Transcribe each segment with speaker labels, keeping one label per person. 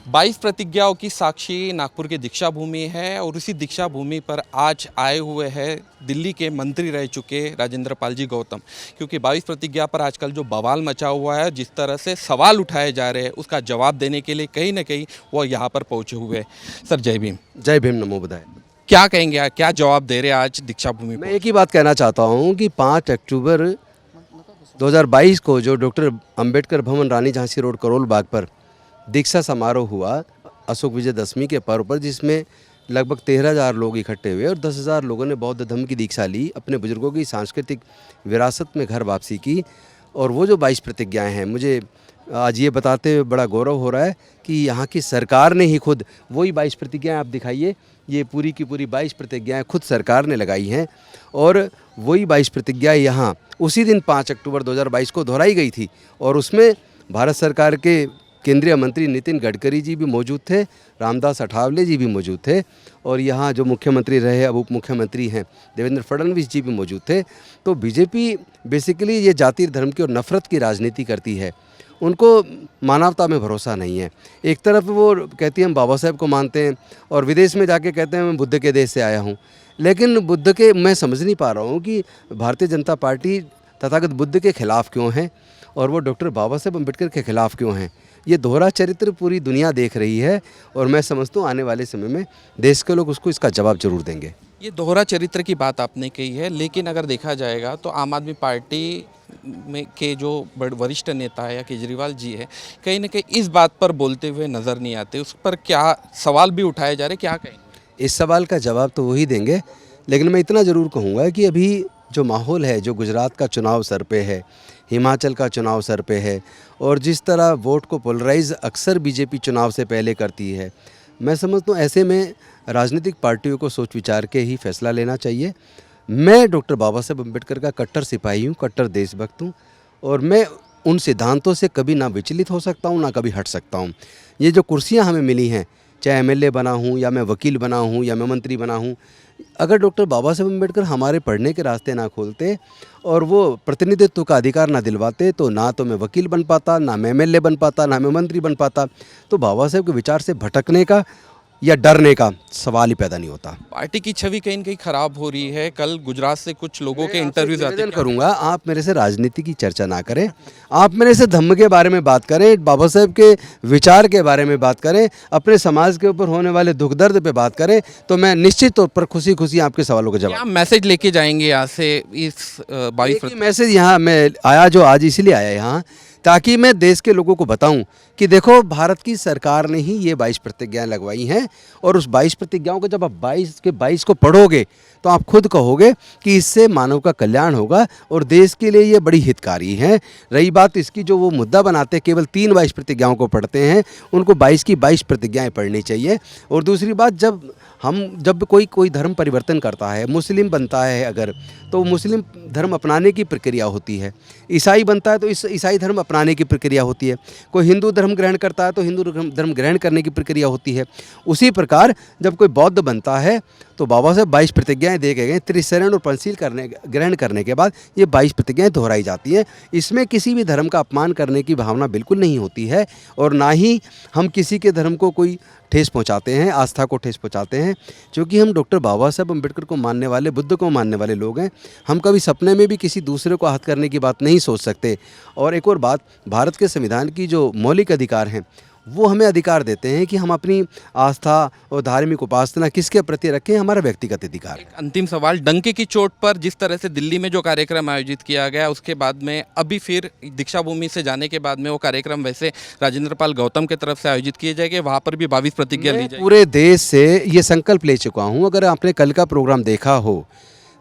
Speaker 1: 22 प्रतिज्ञाओं की साक्षी नागपुर की दीक्षा भूमि है और उसी दीक्षा भूमि पर आज आए हुए हैं दिल्ली के मंत्री रह चुके राजेंद्र पाल जी गौतम। क्योंकि 22 प्रतिज्ञा पर आजकल जो बवाल मचा हुआ है, जिस तरह से सवाल उठाए जा रहे हैं, उसका जवाब देने के लिए कहीं ना कहीं वो यहाँ पर पहुँचे हुए हैं। सर जय भीम।
Speaker 2: जय भीम, नमो बुद्धाय।
Speaker 1: क्या कहेंगे, क्या जवाब दे रहे हैं आज दीक्षा भूमि
Speaker 2: मैं
Speaker 1: पर?
Speaker 2: एक ही बात कहना चाहता हूँ कि 5 अक्टूबर 2022 को जो डॉक्टर अंबेडकर भवन रानी झांसी रोड करोल बाग पर दीक्षा समारोह हुआ अशोक विजयदशमी के पर्व पर, जिसमें लगभग 13,000 लोग इकट्ठे हुए और 10,000 लोगों ने बौद्ध धर्म की दीक्षा ली, अपने बुजुर्गों की सांस्कृतिक विरासत में घर वापसी की। और वो जो 22 प्रतिज्ञाएँ हैं, मुझे आज ये बताते हुए बड़ा गौरव हो रहा है कि यहाँ की सरकार ने ही खुद वही 22 प्रतिज्ञाएँ आप दिखाइए, ये पूरी की पूरी 22 प्रतिज्ञाएँ खुद सरकार ने लगाई हैं। और वही 22 प्रतिज्ञाएँ यहाँ उसी दिन 5 अक्टूबर 2022 को दोहराई गई थी और उसमें भारत सरकार के केंद्रीय मंत्री नितिन गडकरी जी भी मौजूद थे, रामदास अठावले जी भी मौजूद थे और यहाँ जो मुख्यमंत्री रहे अब उप मुख्यमंत्री हैं देवेंद्र फडणवीस जी भी मौजूद थे। तो बीजेपी बेसिकली ये जाति धर्म की और नफ़रत की राजनीति करती है, उनको मानवता में भरोसा नहीं है। एक तरफ वो कहती हैं हम बाबा साहेब को मानते हैं और विदेश में जाके कहते हैं मैं बुद्ध के देश से आया हूँ, लेकिन बुद्ध के मैं समझ नहीं पा रहा हूँ कि भारतीय जनता पार्टी तथागत बुद्ध के खिलाफ़ क्यों है और वो डॉक्टर बाबा साहेब अम्बेडकर के खिलाफ़ क्यों हैं। ये दोहरा चरित्र पूरी दुनिया देख रही है और मैं समझता हूँ आने वाले समय में देश के लोग उसको इसका जवाब जरूर देंगे।
Speaker 1: ये दोहरा चरित्र की बात आपने कही है, लेकिन अगर देखा जाएगा तो आम आदमी पार्टी में के जो वरिष्ठ नेता है या केजरीवाल जी है, कहीं ना कहीं इस बात पर बोलते हुए नज़र नहीं आते। उस पर क्या सवाल भी उठाए जा रहे, क्या कहेंगे?
Speaker 2: इस सवाल का जवाब तो वही देंगे, लेकिन मैं इतना ज़रूर कहूँगा कि अभी जो माहौल है, जो गुजरात का चुनाव सर पे है, हिमाचल का चुनाव सर पे है और जिस तरह वोट को पोलराइज अक्सर बीजेपी चुनाव से पहले करती है, मैं समझता हूँ ऐसे में राजनीतिक पार्टियों को सोच विचार के ही फैसला लेना चाहिए। मैं डॉक्टर बाबा साहेब अम्बेडकर का कट्टर सिपाही हूँ, कट्टर देशभक्त हूँ और मैं उन सिद्धांतों से कभी ना विचलित हो सकता हूँ, ना कभी हट सकता हूँ। ये जो कुर्सियाँ हमें मिली हैं, चाहे एमएलए बना हूँ या मैं वकील बना हूँ या मैं मंत्री बना हूँ, अगर डॉक्टर बाबा साहेब अम्बेडकर हमारे पढ़ने के रास्ते ना खोलते और वो प्रतिनिधित्व का अधिकार ना दिलवाते, तो ना तो मैं वकील बन पाता, ना मैं एमएलए बन पाता, ना मैं मंत्री बन पाता। तो बाबा साहेब के विचार से भटकने का या डरने का सवाल ही पैदा नहीं होता।
Speaker 1: पार्टी की छवि कहीं न कहीं खराब हो रही है। कल गुजरात से कुछ लोगों के इंटरव्यूज आते हैं।
Speaker 2: करूँगा, आप मेरे से राजनीति की चर्चा ना करें, आप मेरे से धम्म के बारे में बात करें, बाबा साहेब के विचार के बारे में बात करें, अपने समाज के ऊपर होने वाले दुख दर्द पे बात करें, तो मैं निश्चित तौर पर खुशी खुशी आपके सवालों का
Speaker 1: क्या
Speaker 2: जवाब।
Speaker 1: मैसेज लेके जाएंगे यहाँ से इस 22
Speaker 2: मैसेज यहाँ मैं आया, जो आज इसलिए आया यहाँ, ताकि मैं देश के लोगों को बताऊं कि देखो भारत की सरकार ने ही ये 22 प्रतिज्ञाएं लगवाई हैं और उस 22 प्रतिज्ञाओं को जब आप 22 के 22 को पढ़ोगे तो आप खुद कहोगे कि इससे मानव का कल्याण होगा और देश के लिए ये बड़ी हितकारी है। रही बात इसकी, जो वो मुद्दा बनाते हैं केवल 3 22 प्रतिज्ञाओं को पढ़ते हैं, उनको 22 की 22 प्रतिज्ञाएं पढ़नी चाहिए। और दूसरी बात, जब कोई धर्म परिवर्तन करता है, मुस्लिम बनता है अगर, तो मुस्लिम धर्म अपनाने की प्रक्रिया होती है, ईसाई बनता है तो इस ईसाई धर्म अपनाने की प्रक्रिया होती है, कोई हिंदू धर्म ग्रहण करता है तो हिंदू धर्म ग्रहण करने की प्रक्रिया होती है। उसी प्रकार जब कोई बौद्ध बनता है तो बाबा साहब 22 प्रतिज्ञाएं दे गए, त्रिशरण और पंचशील ग्रहण करने के बाद ये 22 प्रतिज्ञाएं दोहराई जाती हैं। इसमें किसी भी धर्म का अपमान करने की भावना बिल्कुल नहीं होती है और ना ही हम किसी के धर्म को कोई ठेस पहुंचाते हैं, आस्था को ठेस पहुंचाते हैं। क्योंकि हम डॉक्टर बाबा साहब अम्बेडकर को मानने वाले, बुद्ध को मानने वाले लोग हैं, हम कभी सपने में भी किसी दूसरे को आहत करने की बात नहीं सोच सकते। और एक और बात, भारत के संविधान की जो मौलिक अधिकार हैं वो हमें अधिकार देते हैं कि हम अपनी आस्था और धार्मिक उपासना किसके प्रति रखें, हमारा व्यक्तिगत अधिकार है।
Speaker 1: अंतिम सवाल, डंके की चोट पर जिस तरह से दिल्ली में जो कार्यक्रम आयोजित किया गया, उसके बाद में अभी फिर दीक्षा भूमि से जाने के बाद में वो कार्यक्रम वैसे राजेंद्र पाल गौतम की तरफ से आयोजित किए जाएंगे, वहाँ पर भी 22 प्रतिज्ञा ली जाएगी।
Speaker 2: पूरे देश से ये संकल्प ले चुका हूँ। अगर आपने कल का प्रोग्राम देखा हो,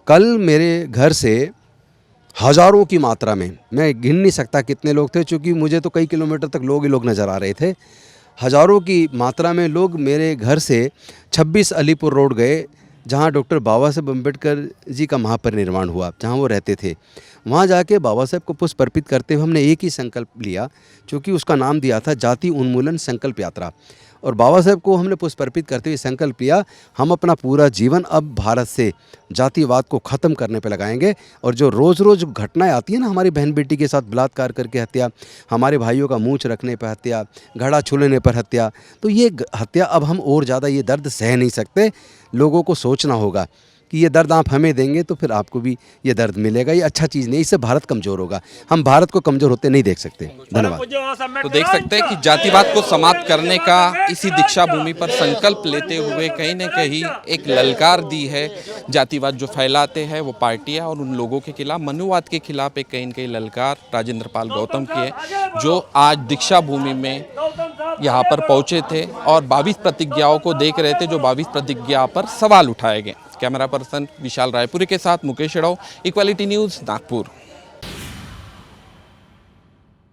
Speaker 2: कल मेरे घर से हज़ारों की मात्रा में, मैं गिन नहीं सकता कितने लोग थे, क्योंकि मुझे तो कई किलोमीटर तक लोग ही लोग नज़र आ रहे थे। हज़ारों की मात्रा में लोग मेरे घर से 26 अलीपुर रोड गए, जहाँ डॉक्टर बाबा साहेब अम्बेडकर जी का महापरिनिर्वाण हुआ, जहाँ वो रहते थे। वहाँ जाके बाबा साहेब को पुष्प अर्पित करते हुए हमने एक ही संकल्प लिया, क्योंकि उसका नाम दिया था जाति उन्मूलन संकल्प यात्रा। और बाबा साहेब को हमने पुष्प अर्पित करते हुए संकल्प लिया, हम अपना पूरा जीवन अब भारत से जातिवाद को ख़त्म करने पे लगाएंगे। और जो रोज़ रोज़ घटनाएं आती हैं ना, हमारी बहन बेटी के साथ बलात्कार करके हत्या, हमारे भाइयों का मूंछ रखने पर हत्या, घड़ा छूलने पर हत्या, तो ये हत्या अब हम और ज़्यादा ये दर्द सह नहीं सकते। लोगों को सोचना होगा कि ये दर्द आप हमें देंगे तो फिर आपको भी ये दर्द मिलेगा। ये अच्छा चीज़ नहीं, इससे भारत कमज़ोर होगा। हम भारत को कमज़ोर होते नहीं देख सकते। धन्यवाद।
Speaker 1: तो देख सकते हैं कि जातिवाद को समाप्त करने का इसी दीक्षा भूमि पर संकल्प लेते हुए कहीं न कहीं एक ललकार दी है। जातिवाद जो फैलाते हैं वो पार्टियां और उन लोगों के खिलाफ, मनुवाद के खिलाफ एक कहीं न कहीं ललकार राजेंद्र पाल गौतम की है, जो आज दीक्षा भूमि में यहाँ पर पहुँचे थे और 22 प्रतिज्ञाओं को देख रहे थे, जो 22 प्रतिज्ञा पर सवाल उठाए गए। कैमरा पर्सन विशाल रायपुरी के साथ मुकेश राव, इक्वालिटी न्यूज़, नागपुर।